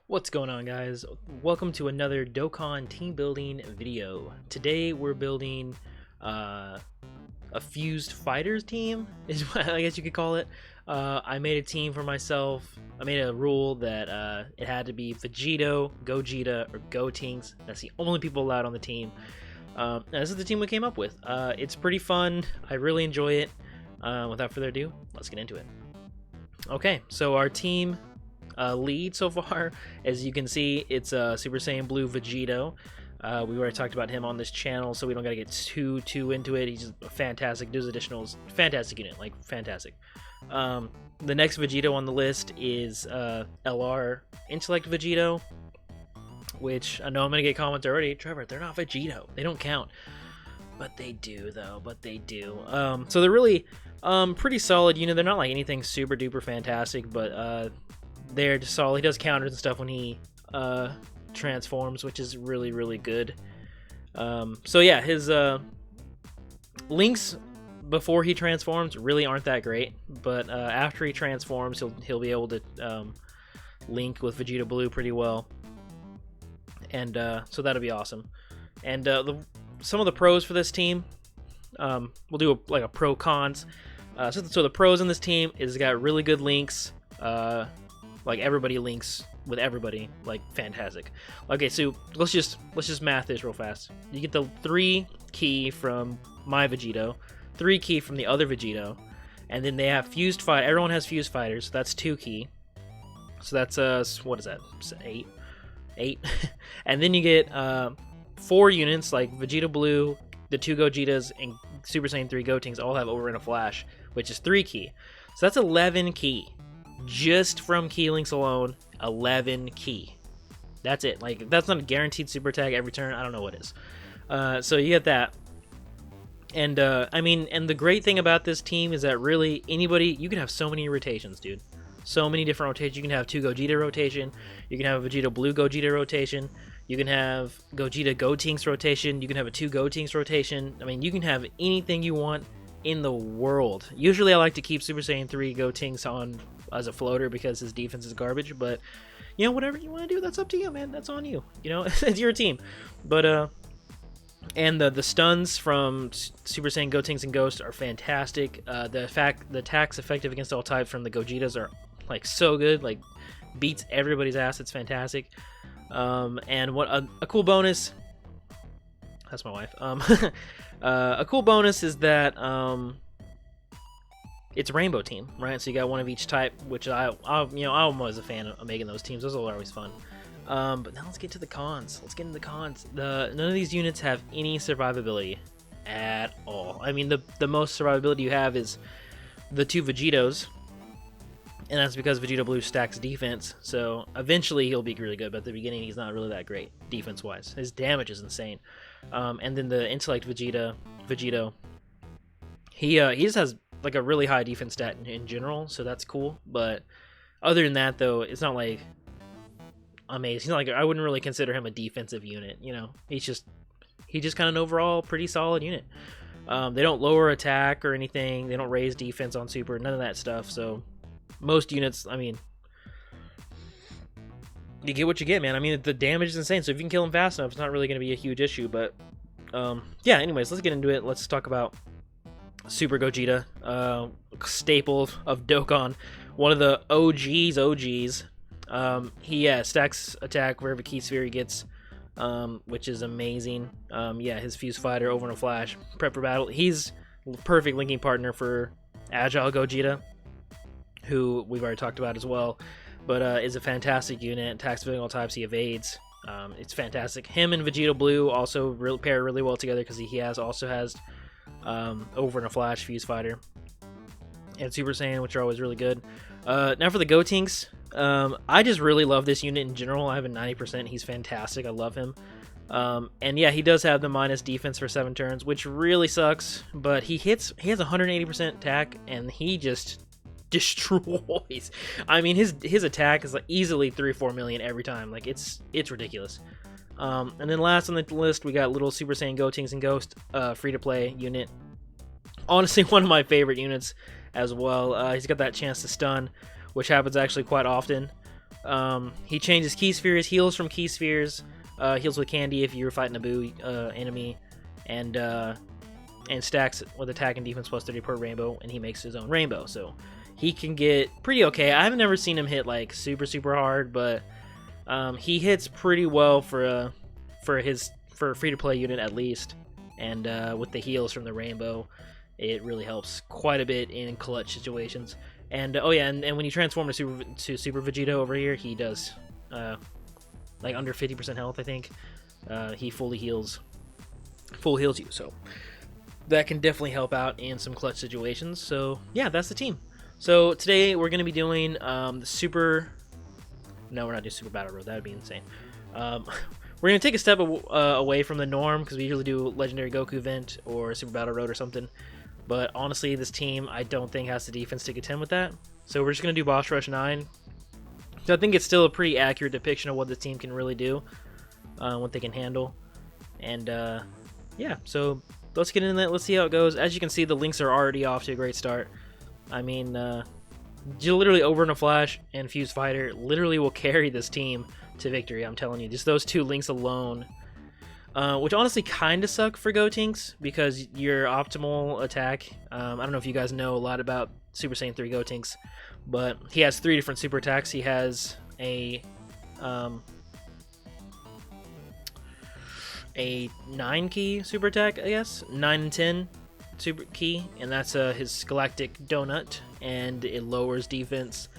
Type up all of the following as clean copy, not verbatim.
What's going on, guys? Welcome to another Dokkan team building video. Today we're building a fused fighters team, is what I guess you could call it. I made a team for myself. I made a rule that it had to be Vegito, Gogeta, or Gotenks. That's the only people allowed on the team. And this is the team we came up with. It's pretty fun. I really enjoy it. Without further ado, let's get into it. Okay, so our team lead so far, as you can see, it's Super Saiyan Blue Vegito. We already talked about him on this channel, so we don't gotta get too into it. He's just fantastic. Does additionals, fantastic unit, like fantastic. The next Vegito on the list is LR Intellect Vegito, which I know I'm gonna get comments already. Trevor, they're not Vegito. They don't count, but they do though. But they do. So they're really pretty solid unit. They're not like anything super duper fantastic, but they're just solid. He does counters and stuff when he transforms, which is really good. So yeah, his links before he transforms really aren't that great, but after he transforms, he'll be able to link with Vegeta Blue pretty well, and so that'll be awesome. And some of the pros for this team, we'll do a pro cons. So the pros in this team is got really good links. Like everybody links with everybody, like fantastic. Okay, so let's just math this real fast. You get the 3 key from my Vegito, 3 key from the other Vegito, and then they have fused fight. Everyone has fused fighters, so that's 2 key. So that's what is that? 8. And then you get 4 units like Vegeta Blue, the 2 Gogetas, and Super Saiyan 3 Gotenks all have Over in a Flash, which is 3 key. So that's 11 key. Just from key links alone, 11 key. That's it. Like, that's not a guaranteed super tag every turn. I don't know what is. So you get that. And I mean, and the great thing about this team is that really anybody, you can have so many rotations, dude. So many different rotations. You can have 2 Gogeta rotation. You can have a Vegeta Blue Gogeta rotation. You can have Gogeta Gotenks rotation. You can have a 2 Gotenks rotation. I mean, you can have anything you want in the world. Usually I like to keep Super Saiyan 3 Gotenks on as a floater because his defense is garbage, but you know, whatever you want to do, that's up to you, man. That's on you. You know, it's your team. But and the stuns from Super Saiyan Gotenks and Ghost are fantastic. The attacks effective against all types from the Gogetas are like so good, like beats everybody's ass. It's fantastic. And what a cool bonus. That's my wife. A cool bonus is that it's a rainbow team, right? So you got one of each type, which I'm always a fan of making those teams. Those are always fun. But now let's get to the cons. None of these units have any survivability at all. I mean, the most survivability you have is the 2 Vegitos, and that's because Vegeta Blue stacks defense. So eventually he'll be really good, but at the beginning he's not really that great defense-wise. His damage is insane. And then the Intellect Vegito, he just has like a really high defense stat in general, so that's cool. But other than that, though, it's not like amazing. He's not like, I wouldn't really consider him a defensive unit. You know, he's just kind of an overall pretty solid unit. They don't lower attack or anything. They don't raise defense on super. None of that stuff. So most units, I mean, you get what you get, man. I mean, the damage is insane. So if you can kill him fast enough, it's not really going to be a huge issue. But yeah. Anyways, let's get into it. Let's talk about Super Gogeta, staple of Dokkan, one of the OGs. He stacks attack wherever key sphere he gets, which is amazing. Yeah, his fuse fighter, Over in a Flash, prep for battle. He's perfect linking partner for Agile Gogeta, who we've already talked about as well, but is a fantastic unit. Attacks evading all types, he evades. It's fantastic. Him and Vegeta Blue also pair really well together because he also has Over in a Flash, fuse fighter, and Super Saiyan, which are always really good. Now for the Gotenks, I just really love this unit in general. I have a 90%. He's fantastic. I love him. And yeah, he does have the minus defense for 7 turns, which really sucks, but he has 180% attack, and he just destroys. I mean, his attack is like easily 3-4 million every time. Like, it's ridiculous. And then last on the list, we got little Super Saiyan Gotenks and Ghost, free-to-play unit. Honestly, one of my favorite units as well. He's got that chance to stun, which happens actually quite often. He changes key spheres, heals from key spheres, heals with candy if you're fighting a Boo enemy, and stacks with attack and defense plus 30 per rainbow, and he makes his own rainbow. So he can get pretty okay. I've never seen him hit like super hard, but he hits pretty well for a free-to-play unit at least. And with the heals from the rainbow, it really helps quite a bit in clutch situations. And oh yeah, and when you transform to Super Vegeta over here, he does like under 50% health, I think. He full heals you, so that can definitely help out in some clutch situations. So yeah, that's the team. So today we're going to be doing the Super... No, we're not doing Super Battle Road. That would be insane. We're going to take a step away from the norm, because we usually do Legendary Goku event or Super Battle Road or something. But honestly, this team I don't think has the defense to contend with that. So we're just going to do Boss Rush 9. So I think it's still a pretty accurate depiction of what this team can really do, what they can handle. And yeah, so let's get into that. Let's see how it goes. As you can see, the links are already off to a great start. I mean, you literally Over in a Flash and Fuse Fighter literally will carry this team to victory. I'm telling you, just those two links alone. Which honestly kind of suck for Gotenks, because your optimal attack, I don't know if you guys know a lot about Super Saiyan 3 Gotenks, but he has 3 different super attacks. He has a 9 key super attack, I guess, 9 and 10 super key, and that's his Galactic Donut, and it lowers defense.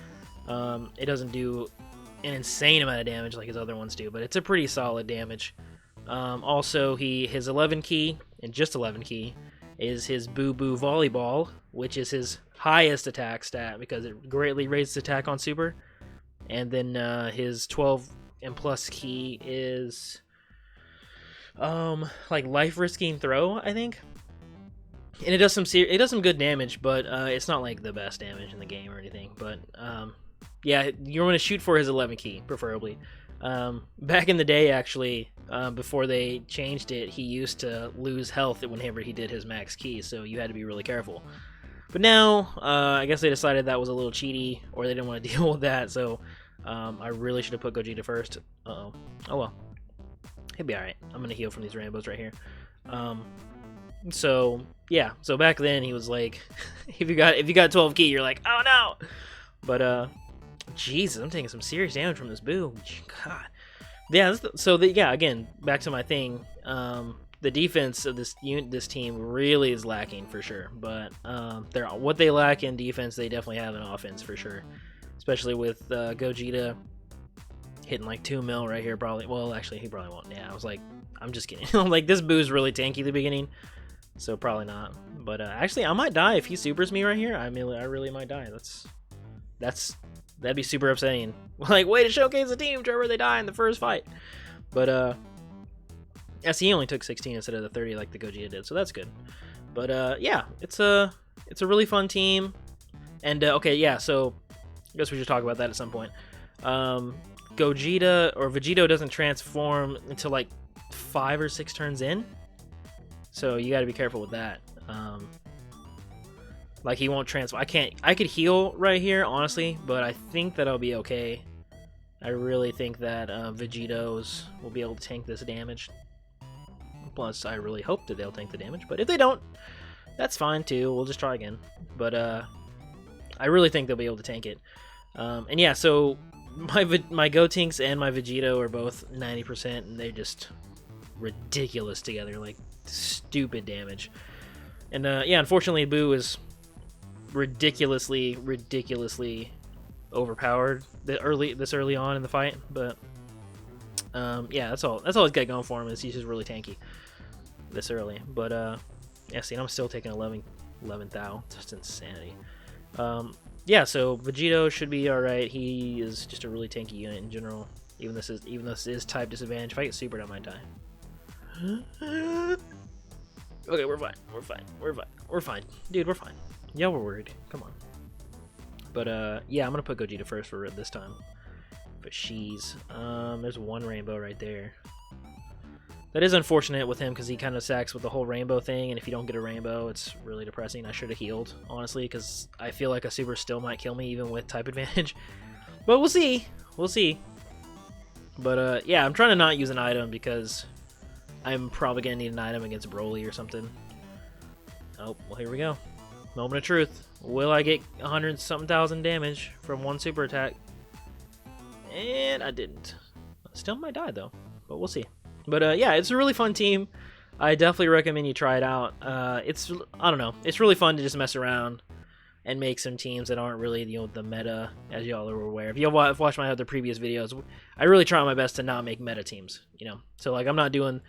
It doesn't do an insane amount of damage like his other ones do, but it's a pretty solid damage. Also, his 11 key, and just 11 key, is his Boo Boo Volleyball, which is his highest attack stat because it greatly raises attack on Super. And then his 12 and plus key is like Life Risking Throw, I think. And it does some good damage, but it's not like the best damage in the game or anything. But yeah, you want to shoot for his 11 key, preferably. Back in the day, actually, before they changed it, he used to lose health whenever he did his max key, so you had to be really careful. But now, I guess they decided that was a little cheaty, or they didn't want to deal with that, so I really should have put Gogeta first. Uh-oh. Oh well. He'll be alright. I'm going to heal from these rainbows right here. So, yeah. So back then, he was like, if you got 12 key, you're like, oh no! But, Jesus, I'm taking some serious damage from this Boo. God. Yeah, yeah, again, back to my thing. The defense of this team really is lacking for sure. But what they lack in defense, they definitely have in offense for sure. Especially with Gogeta hitting like 2 mil right here, probably. Well, actually, he probably won't. Yeah, I was like, I'm just kidding. I'm like, this Boo's really tanky at the beginning, so probably not. But actually, I might die if he supers me right here. I mean, I really might die. That'd be super upsetting. Like, way to showcase the team, Trevor. They die in the first fight. But yes, he only took 16 instead of the 30 like the Gogeta did, so that's good. But yeah, it's a really fun team. And okay, yeah, so I guess we should talk about that at some point. Gogeta or Vegito doesn't transform until like 5 or 6 turns in, so you got to be careful with that. Like, he won't transform. I could heal right here, honestly, but I think that I'll be okay. I really think that Vegitos will be able to tank this damage. Plus, I really hope that they'll tank the damage, but if they don't, that's fine too. We'll just try again. But I really think they'll be able to tank it. And yeah, so my Gotenks and my Vegito are both 90%, and they're just ridiculous together, like stupid damage. And yeah, unfortunately, Boo is ridiculously overpowered this early on in the fight. But yeah, that's all he's got going for him, is he's just really tanky this early. But yeah, see, and I'm still taking 11 thou. Just insanity. Yeah, so Vegito should be alright. He is just a really tanky unit in general. Even though this is type disadvantage. If I get supered, I might die. Okay, we're fine. Dude, we're fine. Yeah, we're worried. Come on. But yeah, I'm gonna put Gogeta first for this time. But there's one rainbow right there. That is unfortunate with him, because he kind of sacks with the whole rainbow thing, and if you don't get a rainbow, it's really depressing. I should have healed, honestly, because I feel like a super still might kill me even with type advantage. But we'll see. We'll see. But yeah, I'm trying to not use an item because I'm probably gonna need an item against Broly or something. Oh, well, here we go. Moment of truth. Will I get 100-something thousand damage from one super attack? And I didn't. Still might die though, but we'll see. But yeah, it's a really fun team. I definitely recommend you try it out. It's, I don't know, it's really fun to just mess around and make some teams that aren't really, you know, the meta, as y'all are aware. If you've watched my other previous videos, I really try my best to not make meta teams, you know. So like, I'm not doing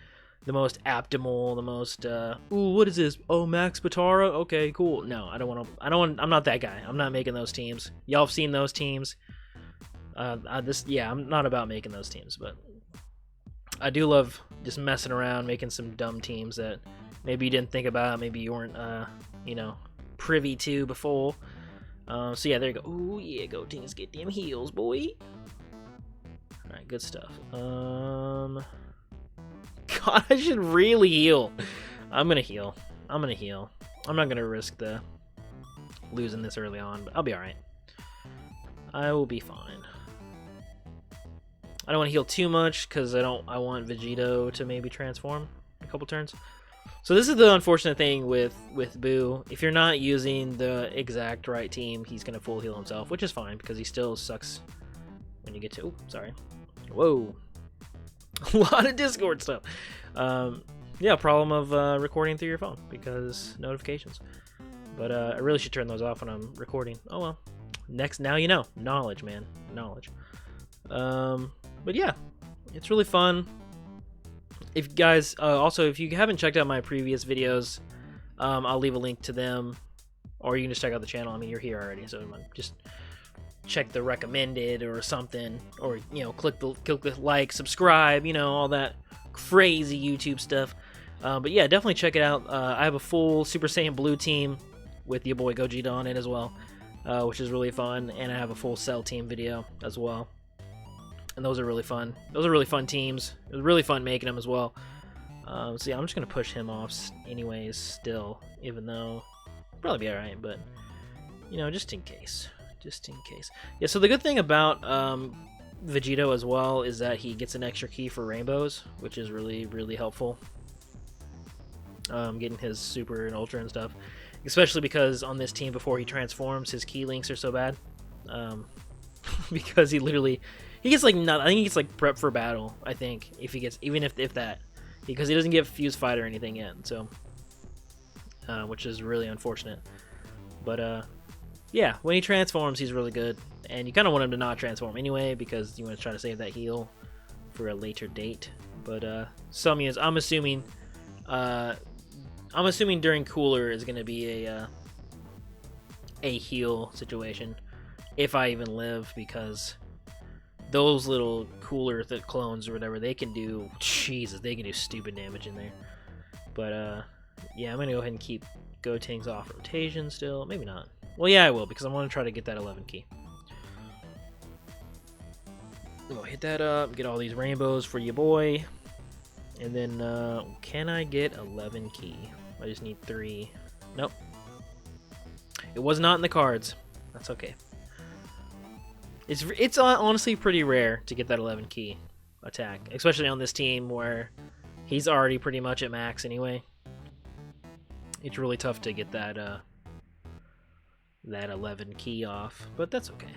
the most optimal, the most ooh, what is this? Oh, Max Potara? Okay, cool. No, I don't want to. I'm not that guy. I'm not making those teams. Y'all have seen those teams. Yeah, I'm not about making those teams, but I do love just messing around, making some dumb teams that maybe you didn't think about, maybe you weren't, you know, privy to before. So yeah, there you go. Ooh, yeah, Gotenks, get them heals, boy. All right, good stuff. God, I should really heal. I'm gonna heal. I'm not gonna risk the losing this early on, but I'll be all right. I will be fine. I don't want to heal too much because I want Vegito to maybe transform a couple turns. So this is the unfortunate thing with Boo. If you're not using the exact right team, he's gonna full heal himself, which is fine because he still sucks when you get to. Oh, sorry. Whoa. A lot of Discord stuff. Yeah, problem of recording through your phone because notifications. But I really should turn those off when I'm recording. Oh well. Now you know. Knowledge, man. Knowledge. But yeah, it's really fun. If you guys, also, if you haven't checked out my previous videos, I'll leave a link to them, or you can just check out the channel. I mean, you're here already, so just check the recommended or something, or, you know, click the like, subscribe, you know, all that crazy YouTube stuff. But yeah, definitely check it out. I have a full Super Saiyan Blue team with your boy Gogeta on it as well, which is really fun, and I have a full Cell team video as well. And those are really fun. Those are really fun teams. It was really fun making them as well. So yeah, I'm just gonna push him off anyways still, even though he'll probably be alright, but you know, just in case. Yeah, so the good thing about Vegito as well is that he gets an extra key for rainbows, which is really, really helpful. Getting his super and ultra and stuff. Especially because on this team before he transforms, his key links are so bad. Because he gets like I think he gets like prep for battle. I think if he gets if that, because he doesn't get fuse fight or anything yet. So, which is really unfortunate. But yeah, when he transforms, he's really good, and you kind of want him to not transform anyway because you want to try to save that heal for a later date. But some units, I'm assuming during Cooler is going to be a heal situation if I even live, because those little Cooler clones or whatever, they can do, Jesus, they can do stupid damage in there. But yeah, I'm going to go ahead and keep Gotenks off rotation still. Maybe not. Well, yeah, I will, because I want to try to get that 11 key. We'll hit that up, get all these rainbows for your boy. And then, can I get 11 key? I just need 3. Nope. It was not in the cards. That's okay. It's honestly pretty rare to get that 11 key attack, especially on this team where he's already pretty much at max anyway. It's really tough to get that 11 key off, but that's okay.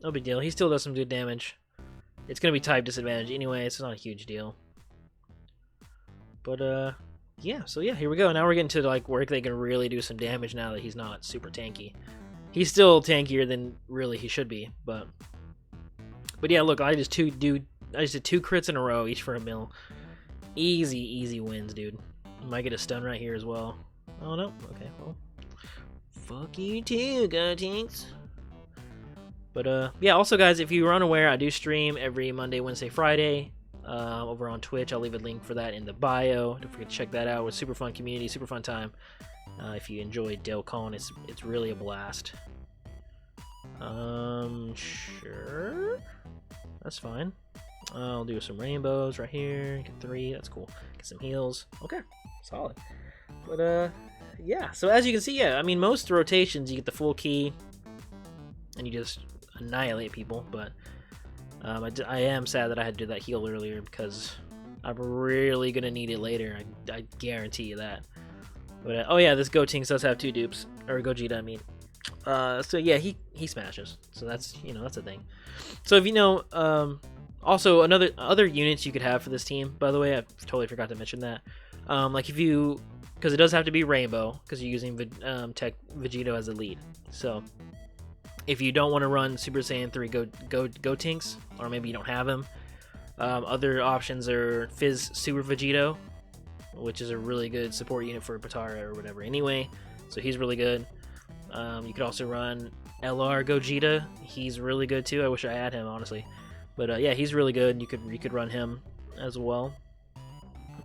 No big deal. He still does some good damage. It's gonna be type disadvantage anyway, so it's not a huge deal. But yeah, so yeah, here we go. Now we're getting to like where they can really do some damage now that he's not super tanky. He's still tankier than really he should be, but yeah, look, I just did 2 crits in a row, each for a mil. Easy wins, dude. Might get a stun right here as well. Oh no, okay, well, fuck you too, Gotenks. But yeah, also guys, if you were unaware, I do stream every Monday, Wednesday, Friday over on Twitch. I'll leave a link for that in the bio. Don't forget to check that out. It's super fun community, super fun time. If you enjoy Dokkan, it's really a blast. Sure, that's fine. I'll do some rainbows right here. Get 3, that's cool. Get some heals. Okay, solid. But yeah, so as you can see, yeah, I mean, most rotations you get the full key, and you just annihilate people. But I am sad that I had to do that heal earlier because I'm really gonna need it later. I guarantee you that. But oh yeah, this Gotenks does have 2 dupes, or Gogeta, I mean. So yeah, he smashes. So that's, you know, that's a thing. So if you know, also other units you could have for this team. By the way, I totally forgot to mention that. Like if you, because it does have to be Rainbow, because you're using Tech Vegito as a lead. So if you don't want to run Super Saiyan 3 Gotenks, or maybe you don't have him, other options are Fizz Super Vegito, which is a really good support unit for Potara or whatever anyway, so he's really good. You could also run LR Gogeta, he's really good too. I wish I had him, honestly, but yeah, he's really good. You could run him as well.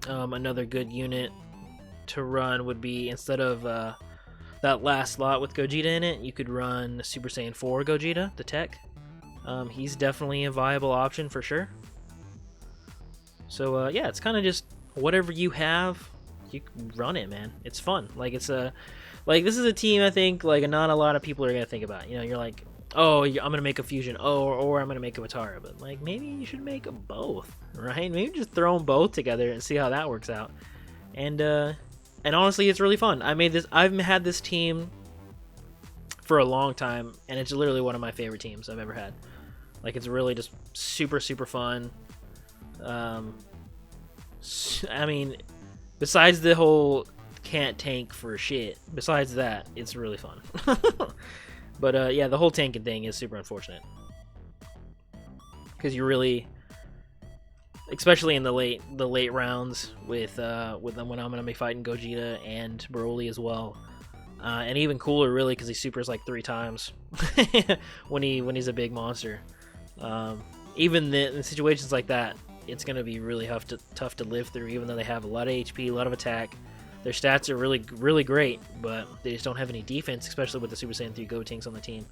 Another good unit to run would be, instead of that last slot with Gogeta in it, you could run Super Saiyan 4 Gogeta, the tech. He's definitely a viable option for sure. So yeah, it's kind of just whatever you have, you can run it, man. It's fun. Like this is a team I think like not a lot of people are gonna think about. You know, you're like, oh, I'm gonna make a fusion, or I'm gonna make a Potara, but like maybe you should make them both, right? Maybe just throw them both together and see how that works out. And honestly, it's really fun. I've had this team for a long time, and it's literally one of my favorite teams I've ever had. Like, it's really just super fun. I mean, besides the whole can't tank for shit, besides that, it's really fun. But yeah, the whole tanking thing is super unfortunate, because you really, especially in the late rounds with them, when I'm gonna be fighting Gogeta and Broly as well, and even cooler really because he supers like 3 times when he's a big monster. Even in situations like that, it's gonna be really tough to live through, even though they have a lot of HP, a lot of attack. Their stats are really great, but they just don't have any defense, especially with the Super Saiyan 3 Gotenks on the team.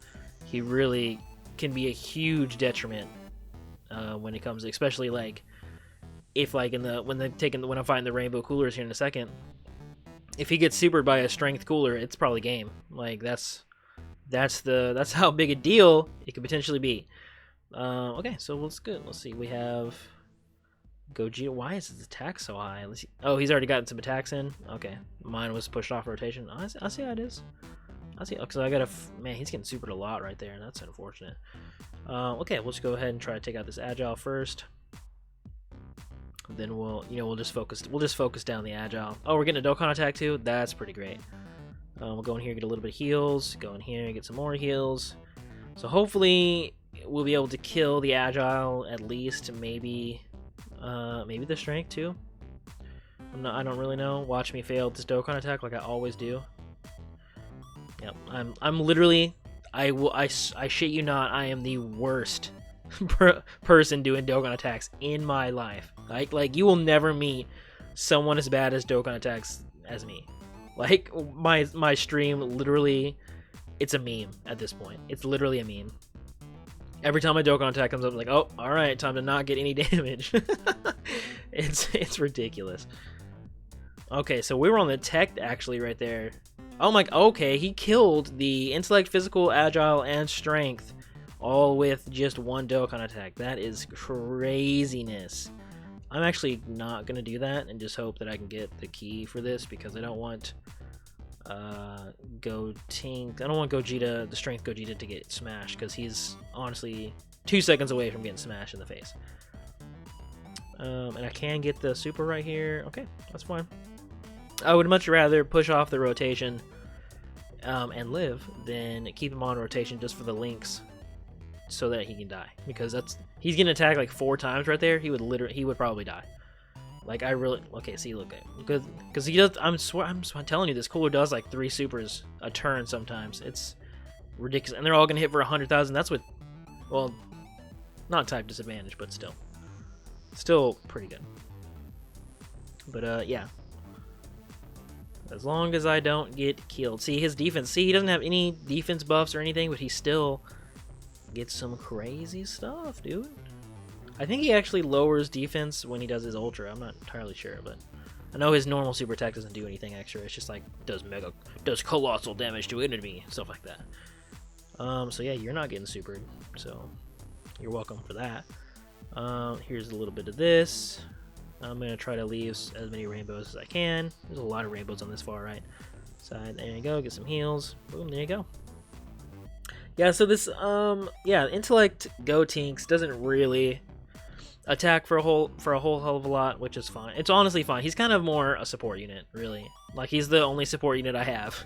He really can be a huge detriment when it comes, especially like if like when I'm fighting the Rainbow Coolers here in a second. If he gets supered by a Strength Cooler, it's probably game. Like that's how big a deal it could potentially be. Okay, so let's good. Let's see. We have Gogeta. Why is his attack so high? Let's see. Oh, he's already gotten some attacks in. Okay, mine was pushed off rotation. I see how it is. I see. Because I gotta. Man, he's getting supered a lot right there, and that's unfortunate. Okay, we'll just go ahead and try to take out this Agile first. Then we'll just focus down the Agile. Oh, we're getting a Dokkan attack too. That's pretty great. We'll go in here, get a little bit of heals. Go in here, get some more heals. So hopefully we'll be able to kill the Agile at least. Maybe the Strength too. I don't really know. Watch me fail this Dokkan attack like I always do. Yep, I'm literally. I shit you not. I am the worst person doing Dokkan attacks in my life. Like you will never meet someone as bad as Dokkan attacks as me. Like my stream literally, it's a meme at this point. It's literally a meme. Every time a Dokkan attack comes up, I'm like, oh, all right, time to not get any damage. It's ridiculous. Okay, so we were on the tech actually right there. Oh my, okay, he killed the intellect, physical, agile, and strength, all with just one Dokkan attack. That is craziness. I'm actually not gonna do that and just hope that I can get the key for this, because I don't want Gogeta, the strength Gogeta, to get smashed, because he's honestly 2 seconds away from getting smashed in the face. And I can get the super right here. Okay, that's fine. I would much rather push off the rotation and live than keep him on rotation just for the links, so that he can die, because he's gonna attack like 4 times right there. He would probably die. Like see, look at, because he does. I'm telling you, this cooler does like 3 supers a turn sometimes. It's ridiculous, and they're all gonna hit for 100,000. That's with, well, not type disadvantage, but still pretty good. But yeah, as long as I don't get killed. See his defense. See, he doesn't have any defense buffs or anything, but he still gets some crazy stuff, dude. I think he actually lowers defense when he does his ultra. I'm not entirely sure, but I know his normal super attack doesn't do anything extra. It's just like does colossal damage to enemy, stuff like that. So yeah, you're not getting supered, so you're welcome for that. Here's a little bit of this. I'm gonna try to leave as many rainbows as I can. There's a lot of rainbows on this far right side. There you go. Get some heals. Boom. There you go. Yeah. So this yeah, intellect Gotenks doesn't really attack for a whole hell of a lot, which is fine. It's honestly fine. He's kind of more a support unit, really. Like, he's the only support unit I have.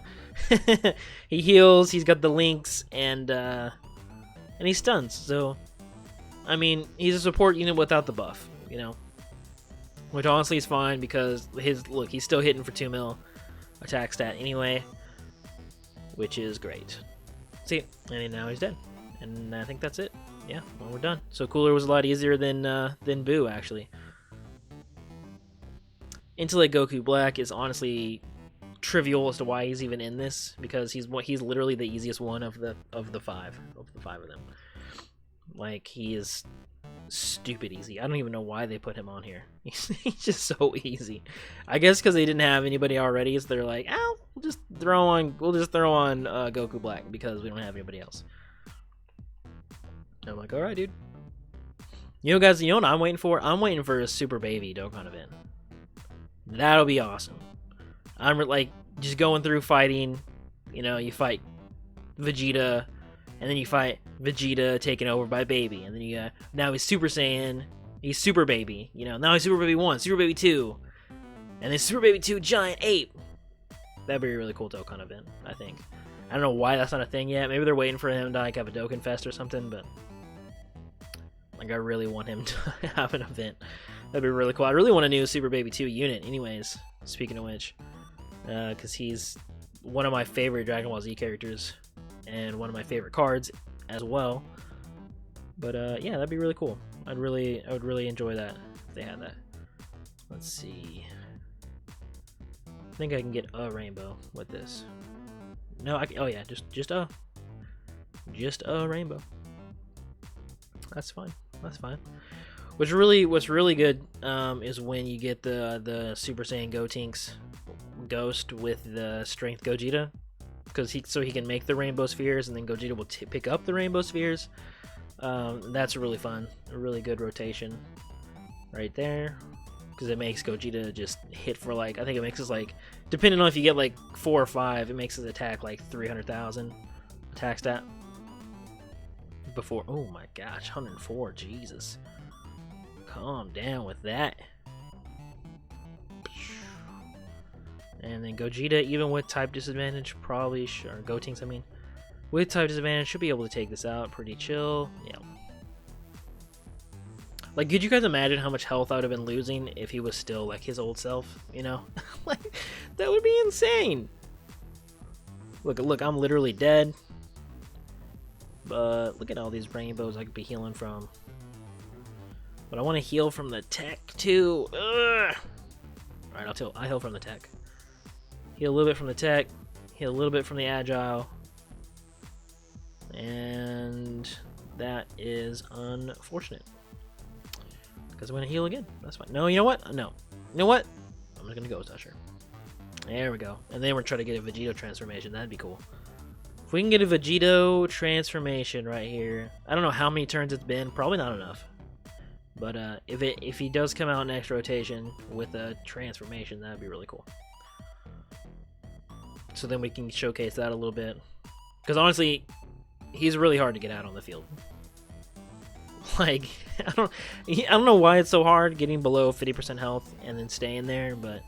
He heals. He's got the links, and he stuns. So, I mean, he's a support unit without the buff, you know. Which honestly is fine because he's still hitting for 2 mil attack stat anyway, which is great. See, and now he's dead. And I think that's it. Yeah, well, we're done. So Cooler was a lot easier than Boo, actually. Intellect Goku Black is honestly trivial as to why he's even in this, because he's literally the easiest one of the five of them. Like, he is stupid easy. I don't even know why they put him on here. He's just so easy. I guess because they didn't have anybody already, so they're like, "Oh, we'll just throw on Goku Black because we don't have anybody else." I'm like, all right, dude. You know, guys, you know what I'm waiting for? I'm waiting for a Super Baby Dokkan event. That'll be awesome. I'm like just going through fighting. You know, you fight Vegeta, and then you fight Vegeta taken over by Baby, and then now he's Super Saiyan. He's Super Baby. You know, now he's Super Baby 1, Super Baby 2, and then Super Baby 2 Giant Ape. That'd be a really cool Dokkan event, I think. I don't know why that's not a thing yet. Maybe they're waiting for him to like have a Dokkan Fest or something, but like, I really want him to have an event. That'd be really cool. I really want a new Super Baby 2 unit anyways, speaking of which, because he's one of my favorite Dragon Ball Z characters and one of my favorite cards as well. But yeah, that'd be really cool. I would really enjoy that if they had that. Let's see. I think I can get a rainbow with this. No, oh yeah, just a rainbow. That's fine. That's fine. What's really good is when you get the Super Saiyan Gotenks Ghost with the Strength Gogeta, because he can make the rainbow spheres, and then Gogeta will pick up the rainbow spheres. That's really fun. A really good rotation right there, because it makes Gogeta just hit for like, I think it makes us like, depending on if you get like 4 or 5, it makes his attack like 300,000 attack stat. Before, oh my gosh, 104, Jesus. Calm down with that. And then Gogeta, even with type disadvantage, probably, or Gotenks, I mean, with type disadvantage, should be able to take this out pretty chill. Yeah. Like, could you guys imagine how much health I would have been losing if he was still like his old self? You know, like, that would be insane. Look, I'm literally dead. But look at all these rainbows I could be healing from. But I want to heal from the tech too. Ugh. All right, I heal from the tech. Heal a little bit from the tech. Heal a little bit from the agile. And that is unfortunate, because I'm going to heal again. That's fine. No, you know what? No. You know what? I'm just going to Ghost Usher. There we go. And then we're trying to get a Vegito transformation. That'd be cool. If we can get a Vegito transformation right here. I don't know how many turns it's been. Probably not enough. But if he does come out next rotation with a transformation, that'd be really cool. So then we can showcase that a little bit. Because honestly, he's really hard to get out on the field. Like, I don't know why it's so hard getting below 50% health and then staying there, but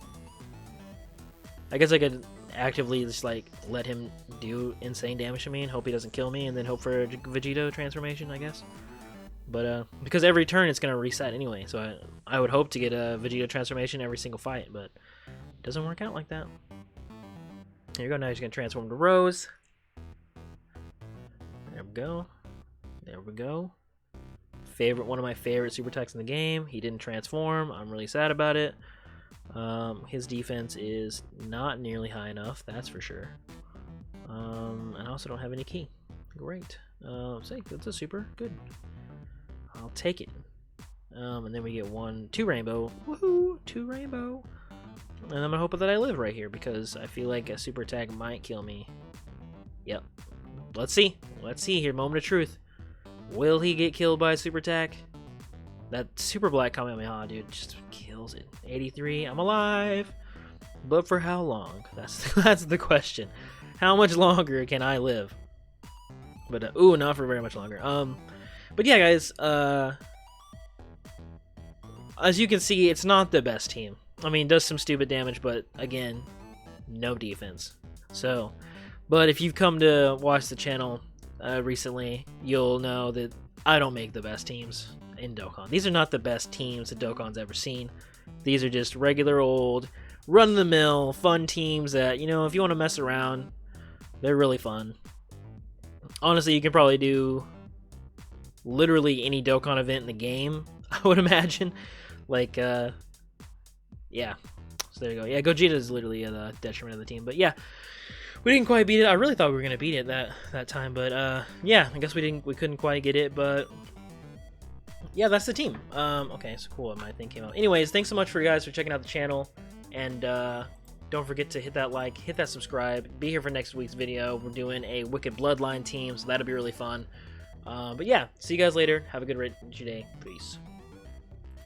I guess I could actively just like let him do insane damage to me and hope he doesn't kill me, and then hope for a Vegito transformation, I guess. But because every turn it's gonna reset anyway, so I would hope to get a Vegito transformation every single fight, but it doesn't work out like that. Here you go. Now he's gonna transform to Rose. There we go. There we go. One of my favorite super attacks in the game. He didn't transform. I'm really sad about it. His defense is not nearly high enough, that's for sure. And I also don't have any key. Great. Say, that's a super good. I'll take it. And then we get 2 rainbow. Woohoo! 2 rainbow. And I'm gonna hope that I live right here, because I feel like a super attack might kill me. Yep. let's see. Let's see here. Moment of truth. Will he get killed by a super attack? That super black Kamehameha, dude, just kills it. 83. I'm alive. But for how long? That's the question. How much longer can I live? But ooh, not for very much longer. But yeah, guys. As you can see, it's not the best team. I mean, it does some stupid damage, but again, no defense. So, but if you've come to watch the channel recently, you'll know that I don't make the best teams in Dokkan. These are not the best teams that Dokkan's ever seen. These are just regular old, run-of-the-mill, fun teams that, you know, if you want to mess around, they're really fun. Honestly, you can probably do literally any Dokkan event in the game, I would imagine. Like, yeah. So there you go. Yeah, Gogeta is literally the detriment of the team. But yeah, we didn't quite beat it. I really thought we were gonna beat it that time, but yeah, I guess we couldn't quite get it. But yeah, that's the team. Okay, so cool. My thing came out. Anyways, thanks so much for you guys for checking out the channel, and don't forget to hit that like, hit that subscribe. Be here for next week's video. We're doing a Wicked Bloodline team, so that'll be really fun. But yeah, see you guys later. Have a good rest of your day. Peace.